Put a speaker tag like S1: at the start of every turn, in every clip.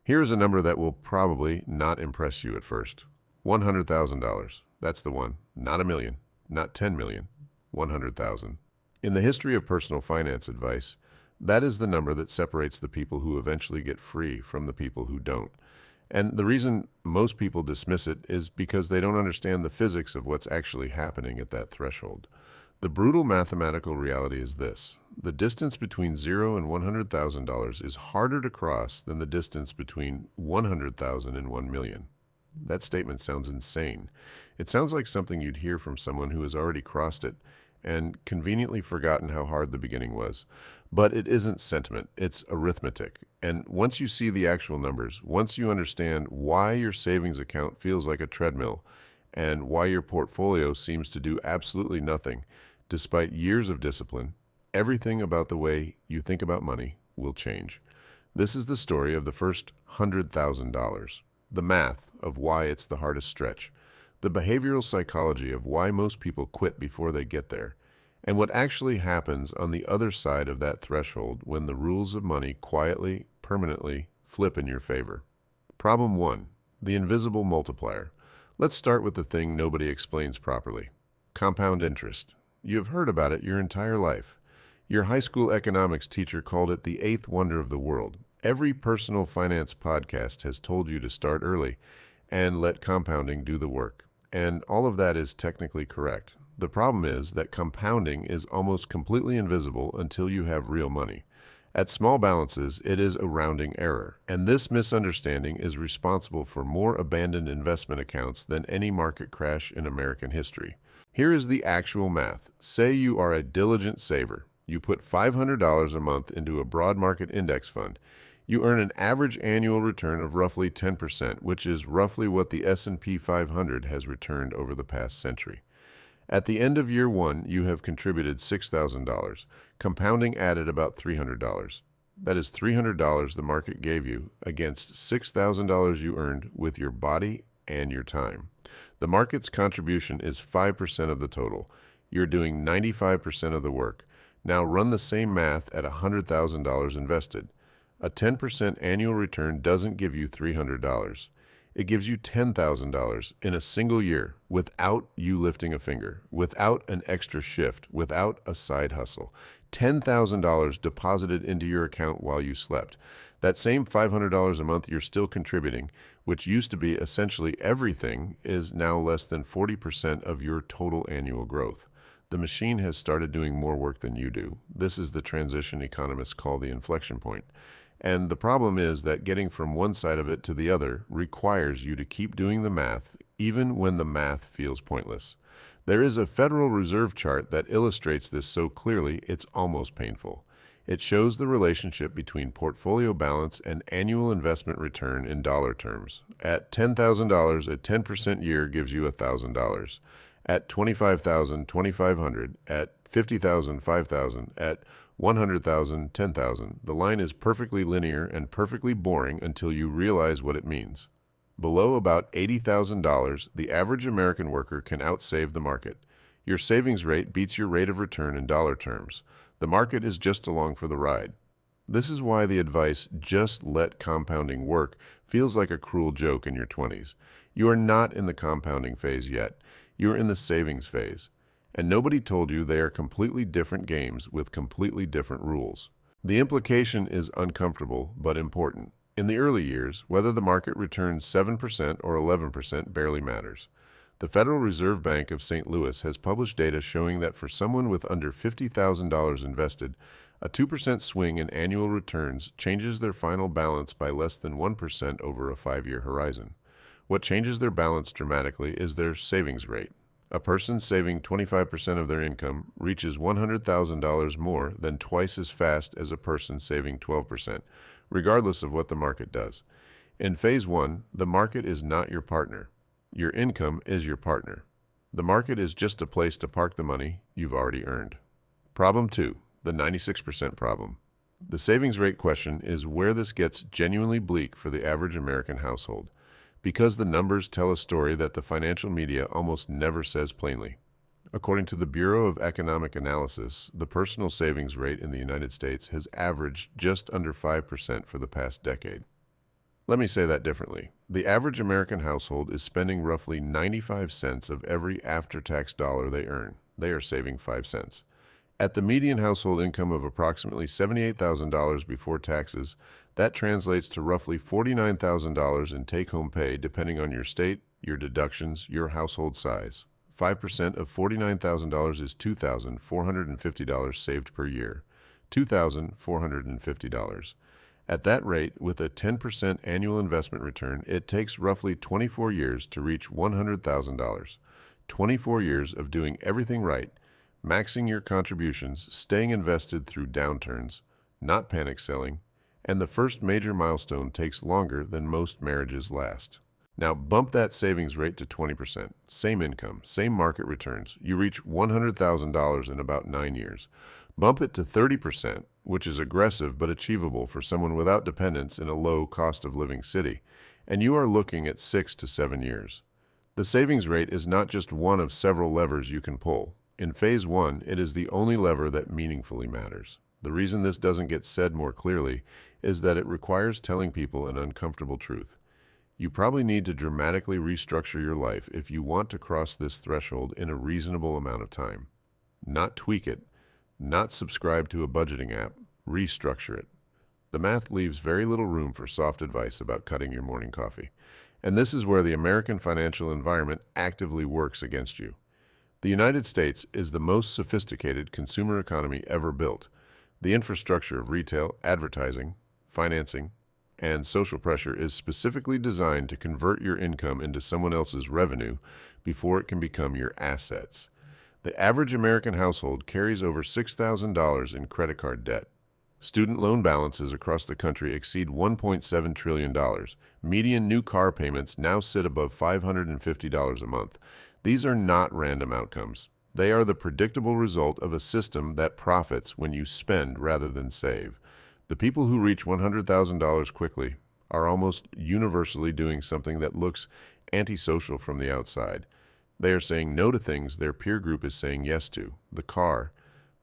S1: Here's a number that will probably not impress you at first. $100,000. That's the one. Not a million, not 10 million, 100,000. In the history of personal finance advice, that is the number that separates the people who eventually get free from the people who don't. And the reason most people dismiss it is because they don't understand the physics of what's actually happening at that threshold. The brutal mathematical reality is this: the distance between $0 and $100,000 is harder to cross than the distance between 100,000 and 1 million. That statement sounds insane. It sounds like something you'd hear from someone who has already crossed it and conveniently forgotten how hard the beginning was. But it isn't sentiment, it's arithmetic. And once you see the actual numbers, once you understand why your savings account feels like a treadmill and why your portfolio seems to do absolutely nothing, despite years of discipline, everything about the way you think about money will change. This is the story of the first $100,000, the math of why it's the hardest stretch, the behavioral psychology of why most people quit before they get there, and what actually happens on the other side of that threshold when the rules of money quietly, permanently flip in your favor. Problem 1. The invisible multiplier. Let's start with the thing nobody explains properly: compound interest. You have heard about it your entire life. Your high school economics teacher called it the eighth wonder of the world. Every personal finance podcast has told you to start early and let compounding do the work. And all of that is technically correct. The problem is that compounding is almost completely invisible until you have real money. At small balances, it is a rounding error, and this misunderstanding is responsible for more abandoned investment accounts than any market crash in American history. Here is the actual math. Say you are a diligent saver. You put $500 a month into a broad market index fund. You earn an average annual return of roughly 10%, which is roughly what the S&P 500 has returned over the past century. At the end of year one, you have contributed $6,000. Compounding added about $300. That is $300 the market gave you against $6,000 you earned with your body and your time. The market's contribution is 5% of the total. You're doing 95% of the work. Now run the same math at $100,000 invested. A 10% annual return doesn't give you $300. It gives you $10,000 in a single year without you lifting a finger, without an extra shift, without a side hustle. $10,000 deposited into your account while you slept. That same $500 a month you're still contributing, which used to be essentially everything, is now less than 40% of your total annual growth. The machine has started doing more work than you do. This is the transition economists call the inflection point. And the problem is that getting from one side of it to the other requires you to keep doing the math, even when the math feels pointless. There is a Federal Reserve chart that illustrates this so clearly it's almost painful. It shows the relationship between portfolio balance and annual investment return in dollar terms. At $10,000, a 10% year gives you $1,000. At $25,000, $2,500. At $50,000, $5,000. At $100,000, $10,000. The line is perfectly linear and perfectly boring until you realize what it means. Below about $80,000, the average American worker can outsave the market. Your savings rate beats your rate of return in dollar terms. The market is just along for the ride. This is why the advice, "just let compounding work," feels like a cruel joke in your 20s. You are not in the compounding phase yet. You are in the savings phase. And nobody told you they are completely different games with completely different rules. The implication is uncomfortable but important. In the early years, whether the market returns 7% or 11% barely matters. The Federal Reserve Bank of St. Louis has published data showing that for someone with under $50,000 invested, a 2% swing in annual returns changes their final balance by less than 1% over a 5-year horizon. What changes their balance dramatically is their savings rate. A person saving 25% of their income reaches $100,000 more than twice as fast as a person saving 12%, regardless of what the market does. In phase one, the market is not your partner. Your income is your partner. The market is just a place to park the money you've already earned. Problem 2, the 96% problem. The savings rate question is where this gets genuinely bleak for the average American household, because the numbers tell a story that the financial media almost never says plainly. According to the Bureau of Economic Analysis, the personal savings rate in the United States has averaged just under 5% for the past decade. Let me say that differently. The average American household is spending roughly 95 cents of every after-tax dollar they earn. They are saving 5 cents. At the median household income of approximately $78,000 before taxes, that translates to roughly $49,000 in take-home pay depending on your state, your deductions, your household size. 5% of $49,000 is $2,450 saved per year. $2,450. At that rate, with a 10% annual investment return, it takes roughly 24 years to reach $100,000. 24 years of doing everything right, maxing your contributions, staying invested through downturns, not panic selling, and the first major milestone takes longer than most marriages last. Now bump that savings rate to 20%. Same income, same market returns. You reach $100,000 in about 9 years. Bump it to 30%, which is aggressive but achievable for someone without dependence in a low cost of living city, and you are looking at 6 to 7 years. The savings rate is not just one of several levers you can pull. In phase 1, it is the only lever that meaningfully matters. The reason this doesn't get said more clearly is that it requires telling people an uncomfortable truth. You probably need to dramatically restructure your life if you want to cross this threshold in a reasonable amount of time. Not tweak it, not subscribe to a budgeting app, restructure it. The math leaves very little room for soft advice about cutting your morning coffee. And this is where the American financial environment actively works against you. The United States is the most sophisticated consumer economy ever built. The infrastructure of retail, advertising, financing, and social pressure is specifically designed to convert your income into someone else's revenue before it can become your assets. The average American household carries over $6,000 in credit card debt. Student loan balances across the country exceed $1.7 trillion. Median new car payments now sit above $550 a month. These are not random outcomes. They are the predictable result of a system that profits when you spend rather than save. The people who reach $100,000 quickly are almost universally doing something that looks antisocial from the outside. They are saying no to things their peer group is saying yes to. The car,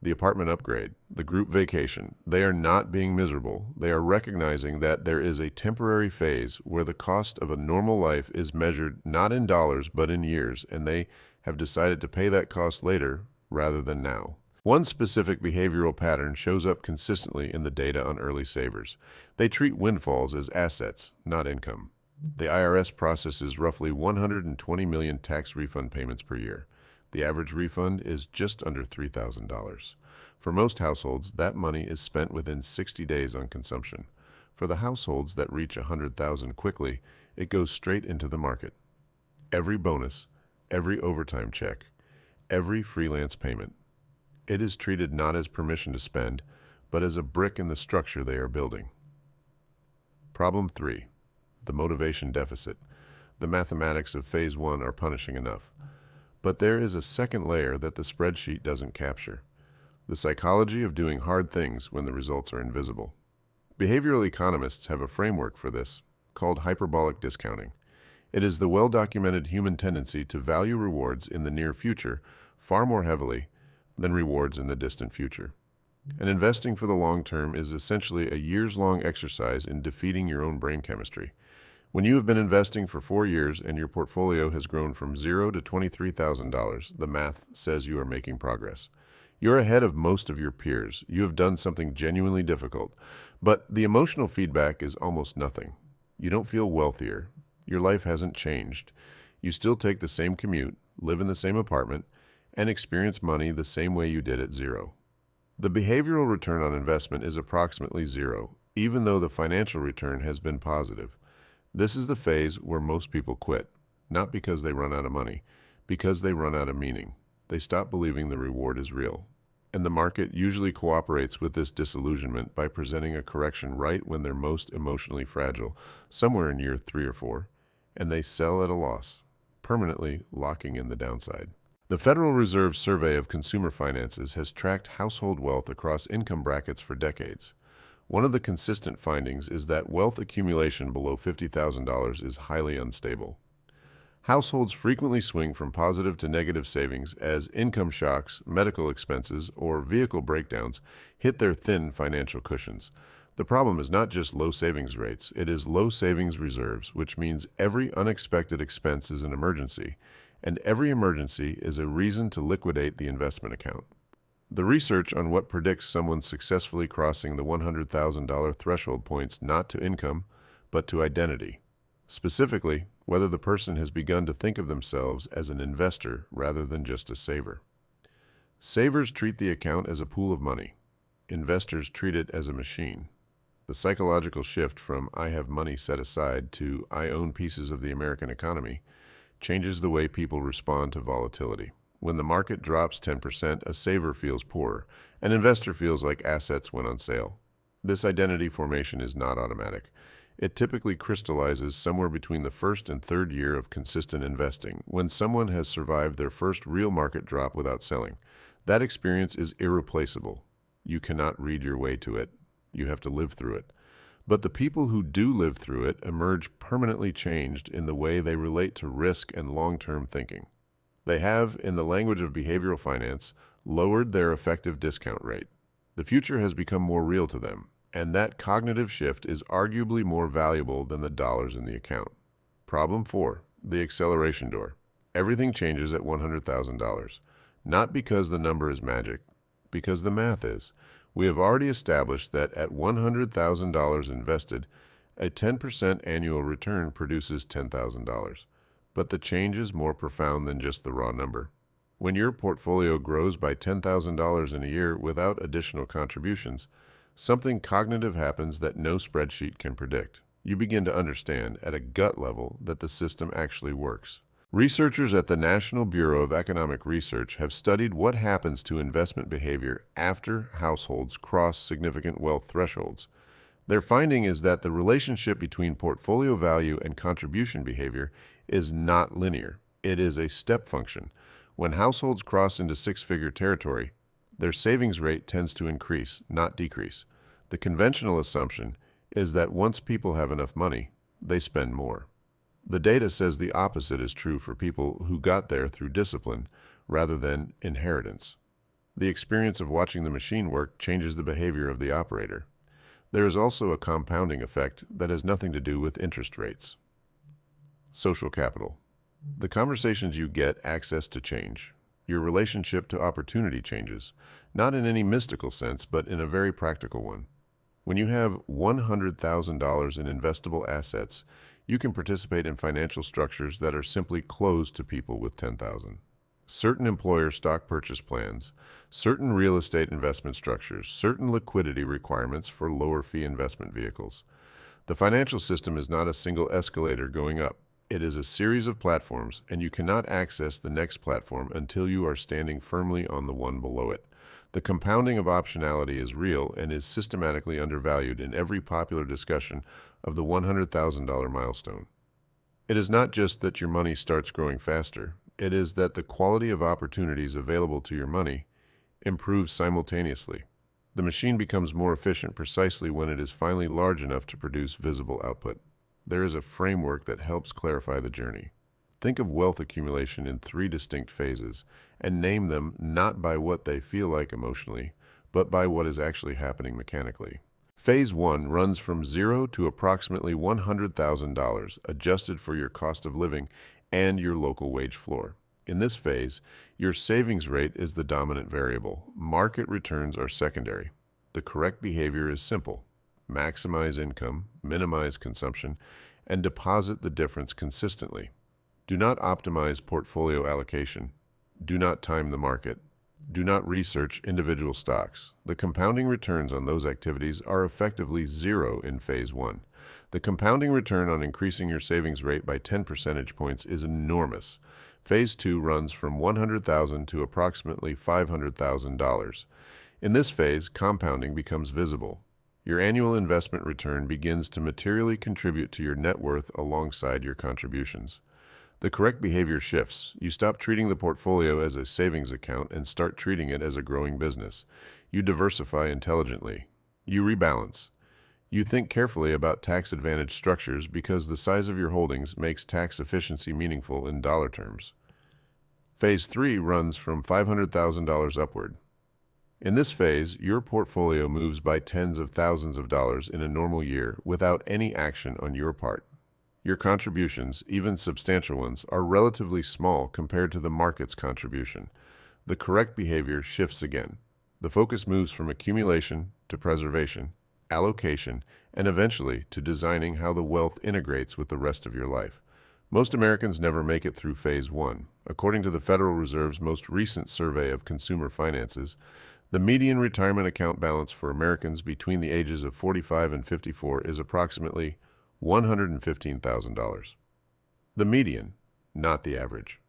S1: the apartment upgrade, the group vacation. They are not being miserable. They are recognizing that there is a temporary phase where the cost of a normal life is measured not in dollars but in years, and they have decided to pay that cost later rather than now. One specific behavioral pattern shows up consistently in the data on early savers. They treat windfalls as assets, not income. The IRS processes roughly 120 million tax refund payments per year. The average refund is just under $3,000. For most households, that money is spent within 60 days on consumption. For the households that reach $100,000 quickly, it goes straight into the market. Every bonus, every overtime check, every freelance payment. It is treated not as permission to spend, but as a brick in the structure they are building. Problem 3. The motivation deficit. The mathematics of phase 1 are punishing enough. But there is a second layer that the spreadsheet doesn't capture. The psychology of doing hard things when the results are invisible. Behavioral economists have a framework for this, called hyperbolic discounting. It is the well-documented human tendency to value rewards in the near future far more heavily than rewards in the distant future. And investing for the long term is essentially a years-long exercise in defeating your own brain chemistry. When you have been investing for 4 years and your portfolio has grown from $0 to $23,000, the math says you are making progress. You're ahead of most of your peers. You have done something genuinely difficult, but the emotional feedback is almost nothing. You don't feel wealthier. Your life hasn't changed. You still take the same commute, live in the same apartment, and experience money the same way you did at 0. The behavioral return on investment is approximately 0, even though the financial return has been positive. This is the phase where most people quit, not because they run out of money, because they run out of meaning. They stop believing the reward is real. And the market usually cooperates with this disillusionment by presenting a correction right when they're most emotionally fragile, somewhere in year 3 or 4, and they sell at a loss, permanently locking in the downside. The Federal Reserve Survey of Consumer Finances has tracked household wealth across income brackets for decades. One of the consistent findings is that wealth accumulation below $50,000 is highly unstable. Households frequently swing from positive to negative savings as income shocks, medical expenses, or vehicle breakdowns hit their thin financial cushions. The problem is not just low savings rates, it is low savings reserves, which means every unexpected expense is an emergency, and every emergency is a reason to liquidate the investment account. The research on what predicts someone successfully crossing the $100,000 threshold points not to income, but to identity. Specifically, whether the person has begun to think of themselves as an investor rather than just a saver. Savers treat the account as a pool of money. Investors treat it as a machine. The psychological shift from "I have money set aside" to "I own pieces of the American economy" changes the way people respond to volatility. When the market drops 10%, a saver feels poorer. An investor feels like assets went on sale. This identity formation is not automatic. It typically crystallizes somewhere between the first and third year of consistent investing, when someone has survived their first real market drop without selling. That experience is irreplaceable. You cannot read your way to it. You have to live through it. But the people who do live through it emerge permanently changed in the way they relate to risk and long-term thinking. They have, in the language of behavioral finance, lowered their effective discount rate. The future has become more real to them, and that cognitive shift is arguably more valuable than the dollars in the account. Problem 4, the acceleration door. Everything changes at $100,000, not because the number is magic, because the math is. We have already established that at $100,000 invested, a 10% annual return produces $10,000. But the change is more profound than just the raw number. When your portfolio grows by $10,000 in a year without additional contributions, something cognitive happens that no spreadsheet can predict. You begin to understand at a gut level that the system actually works. Researchers at the National Bureau of Economic Research have studied what happens to investment behavior after households cross significant wealth thresholds. Their finding is that the relationship between portfolio value and contribution behavior is not linear. It is a step function. When households cross into six-figure territory, their savings rate tends to increase, not decrease. The conventional assumption is that once people have enough money, they spend more. The data says the opposite is true for people who got there through discipline rather than inheritance. The experience of watching the machine work changes the behavior of the operator. There is also a compounding effect that has nothing to do with interest rates. Social capital. The conversations you get access to change. Your relationship to opportunity changes, not in any mystical sense, but in a very practical one. When you have $100,000 in investable assets, you can participate in financial structures that are simply closed to people with $10,000. Certain employer stock purchase plans, certain real estate investment structures, certain liquidity requirements for lower fee investment vehicles. The financial system is not a single escalator going up. It is a series of platforms, and you cannot access the next platform until you are standing firmly on the one below it. The compounding of optionality is real and is systematically undervalued in every popular discussion of the $100,000 milestone. It is not just that your money starts growing faster. It is that the quality of opportunities available to your money improves simultaneously. The machine becomes more efficient precisely when it is finally large enough to produce visible output. There is a framework that helps clarify the journey. Think of wealth accumulation in 3 distinct phases and name them not by what they feel like emotionally, but by what is actually happening mechanically. Phase 1 runs from 0 to approximately $100,000, adjusted for your cost of living and your local wage floor. In this phase, your savings rate is the dominant variable. Market returns are secondary. The correct behavior is simple. Maximize income, minimize consumption, and deposit the difference consistently. Do not optimize portfolio allocation. Do not time the market. Do not research individual stocks. The compounding returns on those activities are effectively 0 in Phase 1. The compounding return on increasing your savings rate by 10 percentage points is enormous. Phase 2 runs from $100,000 to approximately $500,000. In this phase, compounding becomes visible. Your annual investment return begins to materially contribute to your net worth alongside your contributions. The correct behavior shifts. You stop treating the portfolio as a savings account and start treating it as a growing business. You diversify intelligently. You rebalance. You think carefully about tax-advantaged structures because the size of your holdings makes tax efficiency meaningful in dollar terms. Phase 3 runs from $500,000 upward. In this phase, your portfolio moves by tens of thousands of dollars in a normal year without any action on your part. Your contributions, even substantial ones, are relatively small compared to the market's contribution. The correct behavior shifts again. The focus moves from accumulation to preservation, allocation, and eventually to designing how the wealth integrates with the rest of your life. Most Americans never make it through phase one. According to the Federal Reserve's most recent survey of consumer finances, the median retirement account balance for Americans between the ages of 45 and 54 is approximately $115,000. The median, not the average.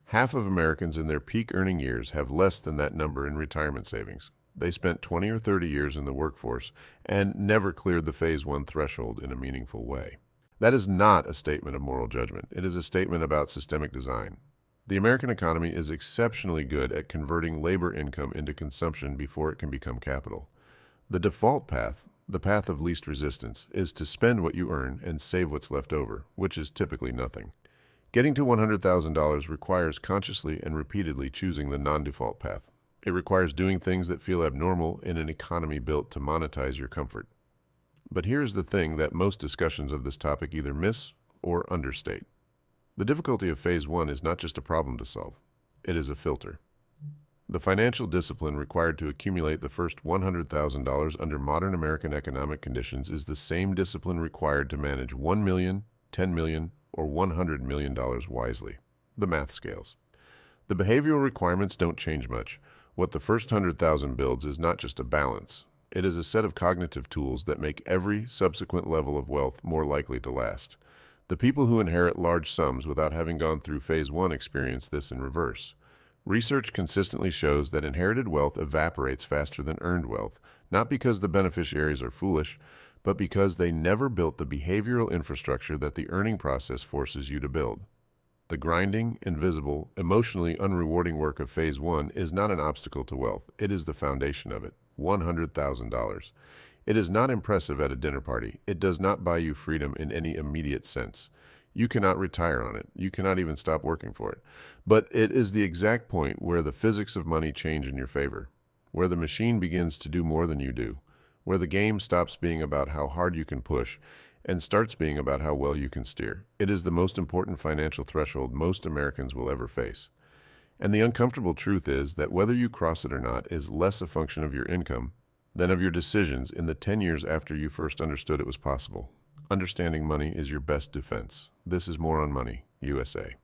S1: Half of Americans in their peak earning years have less than that number in retirement savings. They spent 20 or 30 years in the workforce and never cleared the phase one threshold in a meaningful way. That is not a statement of moral judgment. It is a statement about systemic design. The American economy is exceptionally good at converting labor income into consumption before it can become capital. The default path, the path of least resistance, is to spend what you earn and save what's left over, which is typically nothing. Getting to $100,000 requires consciously and repeatedly choosing the non-default path. It requires doing things that feel abnormal in an economy built to monetize your comfort. But here's the thing that most discussions of this topic either miss or understate. The difficulty of phase one is not just a problem to solve. It is a filter. The financial discipline required to accumulate the first $100,000 under modern American economic conditions is the same discipline required to manage $1 million, $10 million, or $100 million wisely. The math scales. The behavioral requirements don't change much. What the first 100,000 builds is not just a balance. It is a set of cognitive tools that make every subsequent level of wealth more likely to last. The people who inherit large sums without having gone through phase one experience this in reverse. Research consistently shows that inherited wealth evaporates faster than earned wealth, not because the beneficiaries are foolish, but because they never built the behavioral infrastructure that the earning process forces you to build. The grinding, invisible, emotionally unrewarding work of phase one is not an obstacle to wealth. It is the foundation of it. $100,000. It is not impressive at a dinner party. It does not buy you freedom in any immediate sense. You cannot retire on it. You cannot even stop working for it. But it is the exact point where the physics of money change in your favor, where the machine begins to do more than you do, where the game stops being about how hard you can push and starts being about how well you can steer. It is the most important financial threshold most Americans will ever face. And the uncomfortable truth is that whether you cross it or not is less a function of your income than of your decisions in the 10 years after you first understood it was possible. Understanding money is your best defense. This is More on Money, USA.